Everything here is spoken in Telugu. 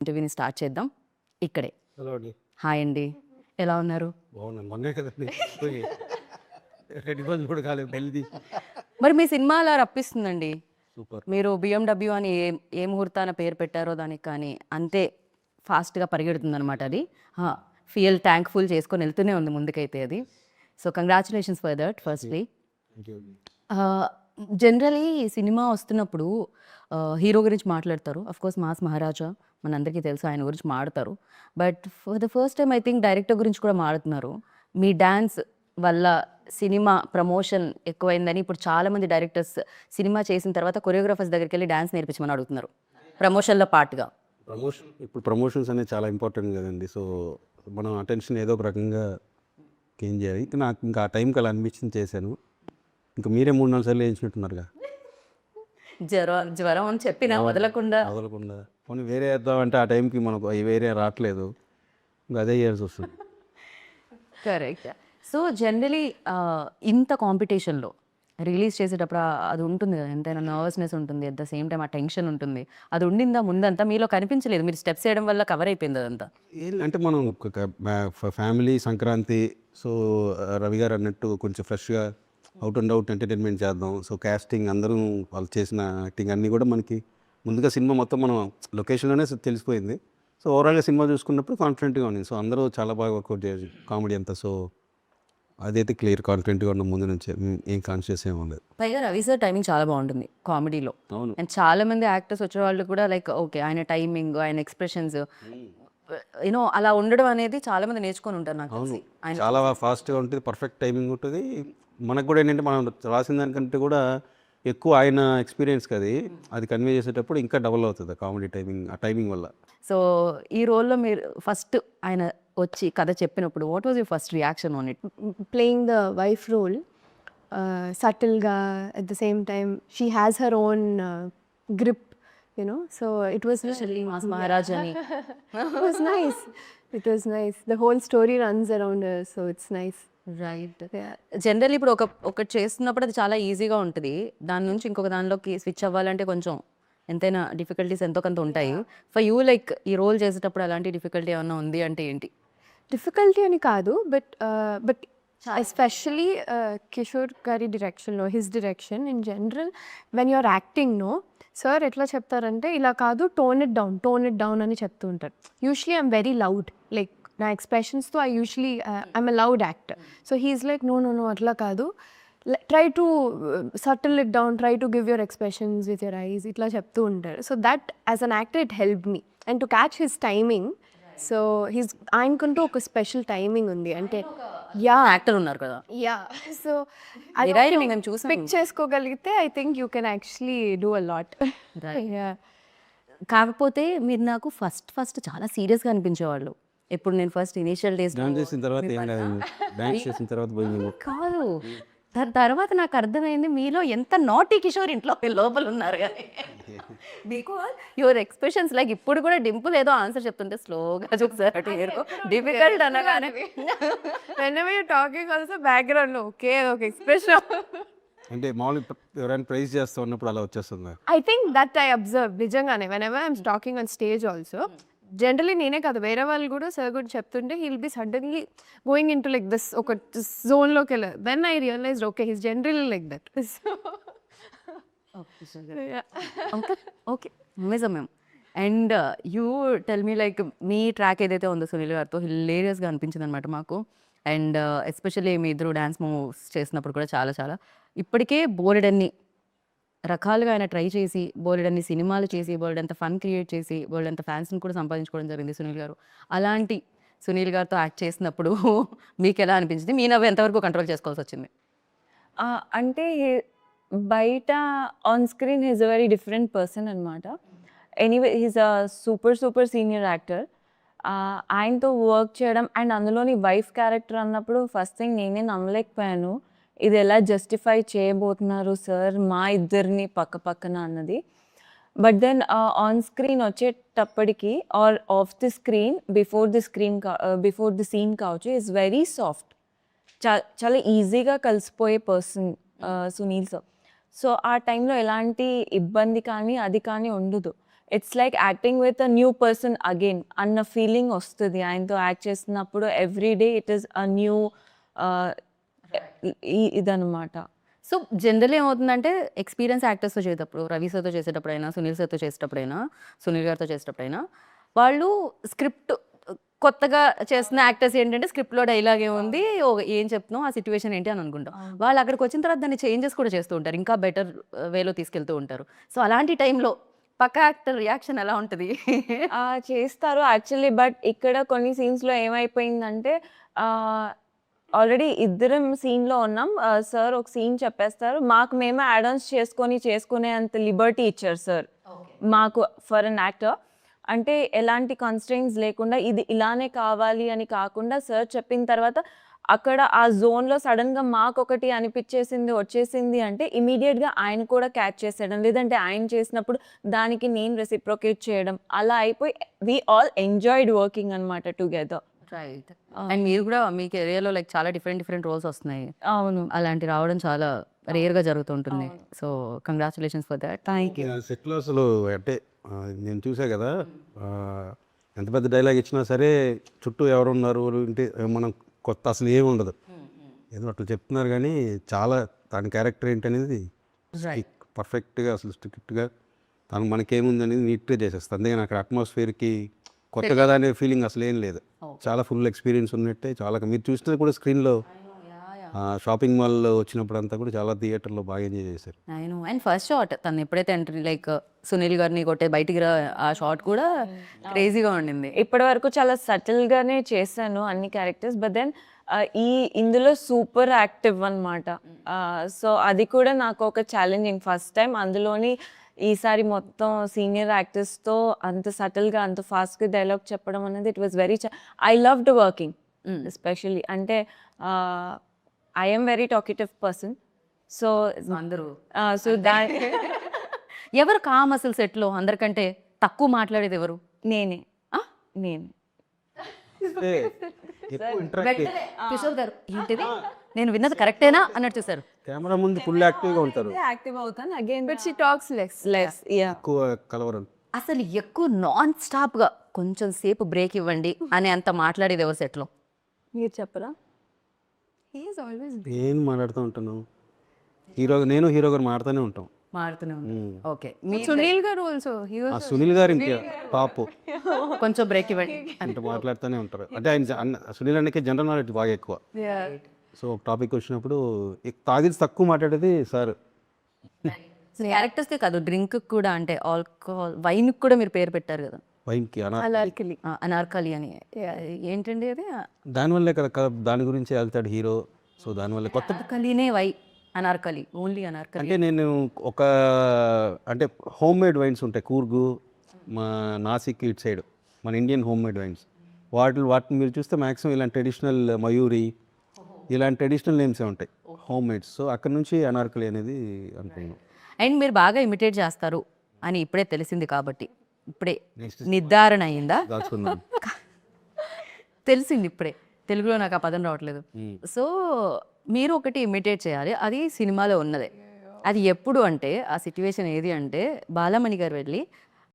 ఇంటర్వ్యూని స్టార్ట్ చేద్దాం ఇక్కడే. హలో అండి. హాయ్ అండి, ఎలా ఉన్నారు? బాగున్నాను. మొన్నే కదండి పోయి 2 రోజులు కూడా కాలేదు పెళ్ళిది. మరి మీ సినిమా అలా రప్పిస్తుందండి. సూపర్. మీరు బిఎండబ్ల్యూ అని ఏ ముహూర్తాన పేరు పెట్టారో దానికి కానీ అంతే ఫాస్ట్గా పరిగెడుతుంది అనమాట అది. ఫీల్ థ్యాంక్ఫుల్ చేసుకొని వెళ్తూనే ఉంది ముందుకైతే అది. So congratulations for that firstly. Thank you అండి. జనరలీ సినిమా వస్తున్నప్పుడు హీరో గురించి మాట్లాడతారు. కోర్స్ మాస్ మహారాజా మనందరికీ తెలుసు, ఆయన గురించి మాడతారు. But for the first time I think director గురించి కూడా మాడుతున్నారు. మీ డ్యాన్స్ వల్ల సినిమా ప్రమోషన్ ఎక్కువైందని ఇప్పుడు చాలామంది డైరెక్టర్స్ సినిమా చేసిన తర్వాత కొరియోగ్రాఫర్స్ దగ్గరికి వెళ్ళి డ్యాన్స్ నేర్పించమని అడుగుతున్నారు ప్రమోషన్లో పార్ట్గా. ఇప్పుడు ప్రమోషన్స్ అనేది చాలా ఇంపార్టెంట్ కదండి. సో మనం అటెన్షన్ ఏదో ఒక రకంగా గెయిన్ చేయాలి. నాకు ఇంకా ఆ టైంకి అలా అనిపించింది చేశాను. ఇంకా మీరే 3-4 సార్లు వేయించినట్టున్నారుగా. జ్వరం అని చెప్పినా వదలకుండా కొన్ని వేరే వేద్దామంటే ఆ టైంకి మనకు వేరే రావట్లేదు, ఇంకా అదే చేయాల్సి వస్తుంది. కరెక్ట్. సో జనరలీ ఇంత కాంపిటీషన్లో రిలీజ్ చేసేటప్పుడు అది ఉంటుంది కదా, ఎంతైనా నర్వస్నెస్ ఉంటుంది, అట్ ద సేమ్ టైం ఆ టెన్షన్ ఉంటుంది. అది ఉండిందా ముందంతా? మీలో కనిపించలేదు, మీరు స్టెప్స్ వేయడం వల్ల కవర్ అయిపోయింది అదంతా. అంటే మనం ఫ్యామిలీ సంక్రాంతి, సో రవి గారు అన్నట్టు కొంచెం ఫ్రెష్గా అవుట్ అండ్ అవుట్ ఎంటర్టైన్మెంట్ చేద్దాం. సో కాస్టింగ్ అందరూ వాళ్ళు చేసిన యాక్టింగ్ అన్నీ కూడా మనకి ముందుగా సినిమా మొత్తం మనం లొకేషన్లోనే తెలిసిపోయింది. సో ఓవరాల్గా సినిమా చూసుకున్నప్పుడు కాన్ఫిడెంట్గా ఉంది. సో అందరూ చాలా బాగా వర్కౌట్ చేయాలి కామెడీ అంతా. సో అదైతే క్లియర్ కాన్ఫిడెంట్గా ఉన్న ముందు నుంచే, ఏం కాన్షియస్ ఏమి ఉండదు. పైగా రవి సార్ టైమింగ్ చాలా బాగుంటుంది కామెడీలో. అవును. అండ్ చాలా మంది యాక్టర్స్ వచ్చే వాళ్ళు కూడా లైక్ ఓకే ఆయన టైమింగ్, ఆయన ఎక్స్ప్రెషన్స్ యూనో అలా ఉండడం అనేది చాలా మంది నేర్చుకొని ఉంటారు నాకు తెలిసి. ఆయన చాలా ఫాస్ట్గా ఉంటుంది, పర్ఫెక్ట్ టైమింగ్ ఉంటుంది. మనకు కూడా ఏంటంటే మనం రాసిన దానికంటే కూడా ఎక్కువ ఆయన ఎక్స్పీరియన్స్ అది కన్వే చేసేటప్పుడు ఇంకా డబుల్ అవుతుంది కామెడీ టైమింగ్, ఆ టైమింగ్ వల్ల. సో ఈ రోల్లో మీరు ఫస్ట్ ఆయన వచ్చి కథ చెప్పినప్పుడు what was your first reaction on it? Playing the wife role, subtle ga, at the same time she has her own grip, you know, so it was mass Maharaj అని. it was nice. It was nice. The whole story runs around her, so it's nice. Right. Yeah. General ఇప్పుడు ఒకటి చేస్తున్నప్పుడు అది చాలా ఈజీగా ఉంటుంది, దాని నుంచి ఇంకొక దానిలోకి స్విచ్ అవ్వాలంటే కొంచెం ఎంతైనా డిఫికల్టీస్ ఎంతో కొంత ఉంటాయి. ఫర్ యూ లైక్ ఈ రోల్ చేసేటప్పుడు అలాంటి డిఫికల్టీ ఏమన్నా ఉంది అంటే ఏంటి? Difficulty అని కాదు, but especially కిషోర్ గారి డైరెక్షన్లో, his direction in general when you are acting no sir ఎట్లా చెప్తారంటే ఇలా కాదు, టోన్ ఇట్ డౌన్ అని చెప్తూ ఉంటారు. Usually I'm very loud, like నా ఎక్స్ప్రెషన్స్తో I'm a loud actor. So he's like no అట్లా కాదు, try to subtle it down, try to give your expressions with your eyes, ఇట్లా చెప్తూ ఉంటారు. So that as an actor it help me and to catch his timing. So ఆయనకంటూ ఒక స్పెషల్ టైమింగ్ ఉంది, అంటే యాక్టర్ ఉన్నారు కదా, సో మేము చూసాం. పిక్ చేసుకోగలిగితే I think you can actually do a lot. కాకపోతే మీరు నాకు ఫస్ట్ చాలా సీరియస్గా అనిపించేవాళ్ళు. ఎప్పుడు నేను ఫస్ట్ ఇనీషియల్ డేస్ డాన్స్ చేసిన తర్వాత ఏం లేదు, డాన్స్ చేసిన తర్వాత పోయింది కాదు, దాని తర్వాత నాకు అర్థమైంది మీలో ఎంత నాటీ కిషోర్ ఇంట్లో లోపల ఉన్నారు కానీ. బికాజ్ యువర్ ఎక్స్ప్రెషన్స్ లైక్ ఇప్పుడు కూడా డింపుల్ ఏదో ఆన్సర్ చెప్తుంటే స్లోగా చూసారు డిఫికల్ట్ అనగానే whenever you're talking also background లో ఒకే ఒక ఎక్స్ప్రెషన్. అంటే మామూలు ఎవరైనా ప్రైజ్ చేస్తూ ఉన్నప్పుడు అలా వచ్చేస్తుంది. I think that I observe నిజంగానే whenever I'm talking on stage also. Generally నేనే కాదు, వేరే వాళ్ళు కూడా సార్ గురించి చెప్తుంటే he'll be suddenly going in to like this ఒక జోన్లోకి వెళ్ళారు. Then I realized okay he's generally like that. Okay నిజమే. And you tell me like మీ ట్రాక్ ఏదైతే ఉందో సునీల్ గారితో హిలేరియస్గా అనిపించింది అనమాట మాకు. అండ్ ఎస్పెషల్లీ మీ ఇద్దరు డ్యాన్స్ మూవ్స్ చేసినప్పుడు కూడా చాలా ఇప్పటికే బోలెడన్ని రకాలుగా ఆయన ట్రై చేసి, బోలెడన్ని సినిమాలు చేసి, బోలెడంత ఫన్ క్రియేట్ చేసి, బోలెడంత ఫ్యాన్స్ని కూడా సంపాదించుకోవడం జరిగింది సునీల్ గారు. అలాంటి సునీల్ గారితో యాక్ట్ చేసినప్పుడు మీకు ఎలా అనిపించింది? మీ నవ్వు ఎంతవరకు కంట్రోల్ చేసుకోవాల్సి వచ్చింది? అంటే బయట on screen he's a very different person అనమాట. Anyway he's a super senior actor. ఆయనతో వర్క్ చేయడం అండ్ అందులోని వైఫ్ క్యారెక్టర్ అన్నప్పుడు ఫస్ట్ థింగ్ నేనే నమ్మలేకపోయాను, ఇది ఎలా జస్టిఫై చేయబోతున్నారు సార్ మా ఇద్దరిని పక్కన అన్నది. బట్ దెన్ ఆన్ స్క్రీన్ వచ్చేటప్పటికి or off the screen before the scene కావచ్చు ఈజ్ వెరీ సాఫ్ట్, చాలా ఈజీగా కలిసిపోయే పర్సన్ సునీల్ సార్. సో ఆ టైంలో ఎలాంటి ఇబ్బంది కానీ అది కానీ ఉండదు. It's like acting with a new person again అన్న ఫీలింగ్ వస్తుంది ఆయనతో యాక్ట్ చేస్తున్నప్పుడు. Every day it is a new ఇదనమాట. సో జనరల్ ఏమవుతుందంటే ఎక్స్పీరియన్స్ యాక్టర్స్తో చేసేటప్పుడు, రవి సార్తో చేసేటప్పుడైనా, సునీల్ సార్తో చేసేటప్పుడైనా, సునీల్ గారితో చేసేటప్పుడైనా, వాళ్ళు స్క్రిప్ట్ కొత్తగా చేస్తున్న యాక్టర్స్ ఏంటంటే స్క్రిప్ట్లో డైలాగ్ ఏముంది, ఏం చెప్తున్నావు, ఆ సిచ్యువేషన్ ఏంటి అని అనుకుంటాం. వాళ్ళు అక్కడికి వచ్చిన తర్వాత దాన్ని చేంజెస్ కూడా చేస్తూ ఉంటారు, ఇంకా బెటర్ వేలో తీసుకెళ్తూ ఉంటారు. సో అలాంటి టైంలో పక్క యాక్టర్ రియాక్షన్ ఎలా ఉంటుంది? చేస్తారు యాక్చువల్లీ. బట్ ఇక్కడ కొన్ని సీన్స్లో ఏమైపోయిందంటే ఆల్రెడీ ఇద్దరం సీన్లో ఉన్నాం. సార్ ఒక సీన్ చెప్పేస్తారు, మాకు మేమే యాడ్ ఆన్స్ చేసుకునే అంత లిబర్టీ ఇచ్చారు సార్ మాకు ఫర్ అన్ యాక్టర్. అంటే ఎలాంటి కన్స్ట్రెయిన్స్ లేకుండా ఇది ఇలానే కావాలి అని కాకుండా సార్ చెప్పిన తర్వాత అక్కడ ఆ జోన్లో సడన్గా మాకు ఒకటి వచ్చేసింది అంటే ఇమీడియట్గా ఆయన కూడా క్యాచ్ చేసేయడం, లేదంటే ఆయన చేసినప్పుడు దానికి నేను రెసిప్రొకేట్ చేయడం, అలా అయిపోయి వీ ఆల్ ఎంజాయ్డ్ వర్కింగ్ అనమాట టుగెదర్. రైట్. అండ్ మీరు కూడా మీ కెరియర్లో లైక్ చాలా డిఫరెంట్ రోల్స్ వస్తున్నాయి. అవును. అలాంటి రావడం చాలా రేర్గా జరుగుతుంటుంది. So congratulations for that. Thank you. సెట్లో అసలు అంటే నేను చూసా కదా, ఎంత పెద్ద డైలాగ్ ఇచ్చినా సరే చుట్టూ ఎవరున్నారు అంటే మనం కొత్త అసలు ఏమి ఉండదు, ఏదో అట్లా చెప్తున్నారు. కానీ చాలా దాని క్యారెక్టర్ ఏంటనేది పర్ఫెక్ట్గా అసలు స్ట్రిక్ట్గా తను మనకేముంది అనేది నీట్గా చేసేస్తుంది. అందుకని అక్కడ అట్మాస్ఫియర్కి కొత్త కదా అనే ఫీలింగ్ అసలు ఏం లేదు. చాలా ఫుల్ ఎక్స్పీరియన్స్ ఉన్నట్టే. చాలా మీరు చూసినది కూడా స్క్రీన్లో షాపింగ్ మాల్లో వచ్చినప్పుడు అంతా కూడా చాలా థియేటర్లో బాగా ఎంజాయ్ చేశారు. నేను అండ్ ఫస్ట్ షాట్ తను ఎప్పుడైతే ఎంట్రీ లైక్ సునీల్ గారిని కొట్టే బయటికి ఆ షాట్ కూడా క్రేజీగా ఉండింది. ఇప్పటి వరకు చాలా సటిల్గానే చేశాను అన్ని క్యారెక్టర్స్. బట్ దెన్ ఇందులో సూపర్ యాక్టివ్ అనమాట. సో అది కూడా నాకు ఒక ఛాలెంజింగ్ ఫస్ట్ టైం. అందులోని ఈసారి మొత్తం సీనియర్ యాక్టర్స్తో అంత సటిల్గా అంత ఫాస్ట్గా డైలాగ్ చెప్పడం అనేది it was very I loved working especially. అంటే I am very talkative person. So అందరూ సో ఎవరు కామ్ అసలు సెట్లో అందరికంటే తక్కువ మాట్లాడేది ఎవరు? నేనే. ఆ? నేను కిషోర్ గారు ఏంటిది నేను విన్నది కరెక్టేనా అన్నట్టు చూసారు. కెమెరా ముందు ఫుల్ యాక్టివ్గా ఉంటారు, యాక్టివ్ అవుతాను again. But she talks less. ఎక్కువ కలవరం. అసలు ఎక్కువ నాన్ స్టాప్గా కొంచెం సేపు బ్రేక్ ఇవ్వండి అని అంత మాట్లాడేది ఎవరు సెట్లో? మీరు చెప్పరా? హీ ఈస్ ఆల్వేస్ ఏం మాట్లాడుతూ ఉంటాను, నేను హీరో గారు మాడుతూనే ఉంటాం. మారుతూనే ఓకే. సునీల్ గారు ఆల్సో ఆ సునీల్ గారు ఇంకే పాపు కొంచెం బ్రేక్ ఇవ్వండి అంటే మాట్లాడుతూనే ఉంటారు. అంటే ఆయన సునీల్ అన్నకే జనరల్ నాలెడ్జ్ బాగా ఎక్కువ. సో ఒక టాపిక్ వచ్చినప్పుడు తాగిది తక్కువ మాట్లాడేది సార్. క్యారెక్టర్స్కే కాదు డ్రింక్ కూడా, అంటే ఆల్కహాల్ వైన్ కూడా మీరు పేరు పెట్టారు కదా, వైన్కి అనార్కలి. అనార్కలి అని. ఏంటండి అది? దానివల్లే కదా దాని గురించి వెళ్తాడు హీరో. సో దానివల్ల కొత్త అనార్కలినే అనార్కలి, ఓన్లీ అనార్కలి. అంటే నేను ఒక అంటే హోమ్ మేడ్ వైన్స్ ఉంటాయి కూర్గు, మా నాసిక్ ఇటు సైడ్ మన ఇండియన్ హోమ్ మేడ్ వైన్స్, వాటిని మీరు చూస్తే మ్యాక్సిమం ఇలాంటి ట్రెడిషనల్ మయూరి ఇలాంటి ట్రెడిషనల్ నేమ్సే ఉంటాయి హోమ్ మేడ్స్. సో అక్కడ నుంచి అనార్కలి అనేది అనుకున్నాను. అండ్ మీరు బాగా ఇమిటేట్ చేస్తారు అని ఇప్పుడే తెలిసింది కాబట్టి ఇప్పుడే నిర్ధారణ అయిందా? దాచుకున్నాను. తెలిసింది ఇప్పుడే, తెలుగులో నాకు ఆ పదం రావట్లేదు. సో మీరు ఒకటి ఇమిటేట్ చేయాలి, అది సినిమాలో ఉన్నదే. అది ఎప్పుడు అంటే ఆ సిచ్యువేషన్ ఏది అంటే బాలమణి గారు వెళ్ళి